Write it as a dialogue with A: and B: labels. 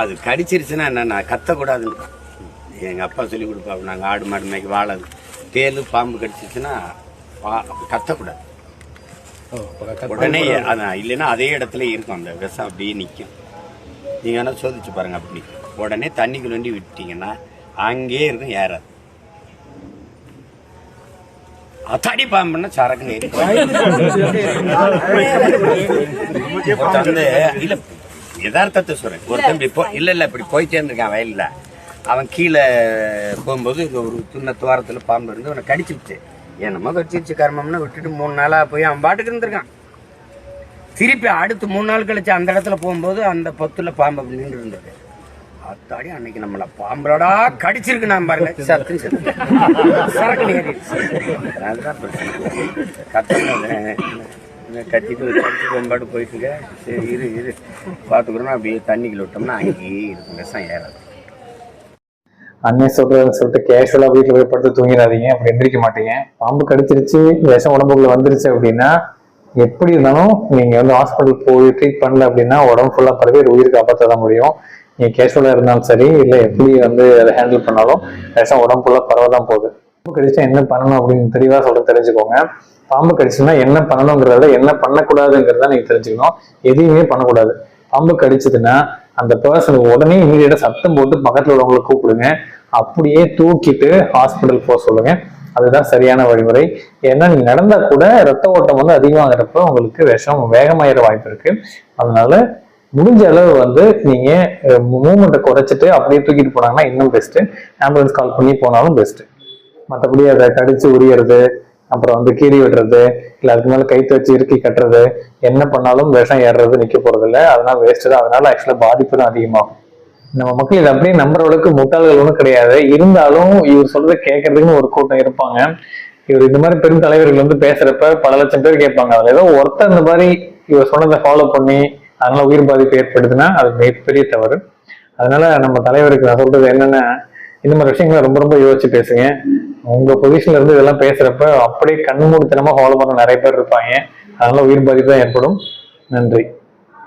A: அது கடிச்சிருச்சுன்னா என்னன்னா கத்தக்கூடாதுன்னு எங்கள் அப்பா சொல்லி கொடுப்பாங்க. நாங்கள் ஆடு மாடு மேய்க்க வாழது தேல் பாம்பு கடிச்சிருச்சுன்னா கத்தக்கூடாது. உடனே அதான் இல்லைன்னா அதே இடத்துல இருக்கும், அந்த விஷம் அப்படியே நிற்கும். நீங்கள் வேணால் சோதிச்சு பாருங்கள். அப்படி உடனே தண்ணிக்குள்ள வேண்டி விட்டீங்கன்னா அங்கேயே இருக்கும், ஏறாது. அத்தாடி பாம்புன்னா சரக்கு வந்து இல்லை யதார்த்தத்தை சொல்கிறேன். ஒருத்தன் இப்படி இல்லை இப்படி போயிட்டே இருந்திருக்கான் வயலில். அவன் கீழே போகும்போது ஒரு சின்ன துவாரத்தில் பாம்பு இருந்து அவனை கடிச்சிருச்சு. என்னமோ கடிச்சிருச்சு கர்மம்னு விட்டுட்டு 3 நாளாக போய் அவன் பாட்டுக்கு இருந்திருக்கான். திருப்பி அடுத்து 3 நாள் கழிச்சு அந்த இடத்துல போகும்போது அந்த பொத்துல பாம்பு அப்படி நின்று இருந்தது. அத்தாடி அன்னைக்கு நம்மள பாம்பளடா கடிச்சிருக்கு நான் பாருங்க, சத்து சரக்கு கட்டிடுச்சு. அதுதான் பிரச்சனை. கத்திட்டு பாட்டு போயிட்டுங்க. சரி இரு பார்த்துக்கிறோம். அப்படியே தண்ணிக்குள்ள விட்டோம்னா அங்கேயே இருக்கும், விஷம் ஏறாது.
B: அண்ணன் சொல்லிட்டு கேஷுவலா வீட்டுல போய் படுத்து தூங்கிடாதீங்க, அப்படி எந்திரிக்க மாட்டீங்க. பாம்பு கடிச்சிருச்சு, விஷம் உடம்புக்குள்ள வந்துருச்சு அப்படின்னா எப்படி இருந்தாலும் நீங்க வந்து ஹாஸ்பிட்டல் போய் ட்ரீட் பண்ணல அப்படின்னா உடம்பு ஃபுல்லா பரவி உயிர் காப்பாற்ற தான் முடியும். நீங்க கேஷுவலா இருந்தாலும் சரி, இல்லை எப்படி வந்து அதை ஹேண்டில் பண்ணாலும் விஷம் உடம்பு ஃபுல்லா பரவதான் போகுது. பாம்பு கடிச்சா என்ன பண்ணணும் அப்படின்னு தெளிவா தெரிஞ்சுக்கோங்க. பாம்பு கடிச்சுன்னா என்ன பண்ணணுங்கிறத, என்ன பண்ணக்கூடாதுங்கிறத நீங்க தெரிஞ்சுக்கணும். எதையுமே பண்ணக்கூடாது. பாம்பு கடிச்சதுன்னா அந்த பர்சனுக்கு உடனே இமீடியட்டா சத்தம் போட்டு பக்கத்துல உள்ளவங்களை கூப்பிடுங்க. அப்படியே தூக்கிட்டு ஹாஸ்பிட்டல் போக சொல்லுங்க. அதுதான் சரியான வழிமுறை. ஏன்னா நீங்க நடந்தா கூட ரத்த ஓட்டம் வந்து அதிகமாகிறப்ப உங்களுக்கு விஷம் வேகமாயிர வாய்ப்பு இருக்கு. அதனால முடிஞ்ச அளவு வந்து நீங்க மூவ்மெண்ட்டை குறைச்சிட்டு அப்படியே தூக்கிட்டு போனாங்கன்னா இன்னும் பெஸ்ட். ஆம்புலன்ஸ் கால் பண்ணி போனாலும் பெஸ்ட். மற்றபடி அதை கடிச்சு உரியறது, அப்புறம் வந்து கீறி விடுறது, இல்லை அதுக்கு மேலே கைத்து வச்சு இறுக்கி கட்டுறது, என்ன பண்ணாலும் விஷம் ஏறுறது நிற்க போறது இல்லை. அதனால வேஸ்ட் தான். அதனால ஆக்சுவலாக பாதிப்பு தான் அதிகமாகும். நம்ம மக்கள் இதை அப்படியே நம்புற அளவுக்கு முட்டாள்கள் ஒன்றும் கிடையாது. இருந்தாலும் இவர் சொல்றதை கேட்கறதுக்குன்னு ஒரு கூட்டம் இருப்பாங்க. இவர் இந்த மாதிரி பெரும் தலைவர்கள் வந்து பேசுறப்ப பல லட்சம் பேர் கேட்பாங்க. அதுல ஏதோ ஒருத்தர் இந்த மாதிரி இவர் சொன்னதை ஃபாலோ பண்ணி அதனால உயிர் பாதிப்பு ஏற்படுதுன்னா அது மிகப்பெரிய தவறு. அதனால நம்ம தலைவருக்கு நான் சொல்றது என்னன்னா, இந்த மாதிரி விஷயங்களை ரொம்ப ரொம்ப யோசிச்சு பேசுங்க. உங்க பொசிஷன்ல இருந்து இதெல்லாம் பேசுறப்ப அப்படியே கண்மூடித்தனமா ஃபாலோ பண்ண நிறைய பேர் இருப்பாங்க. அதனால உயிர் பாதிப்பு தான் ஏற்படும். நன்றி.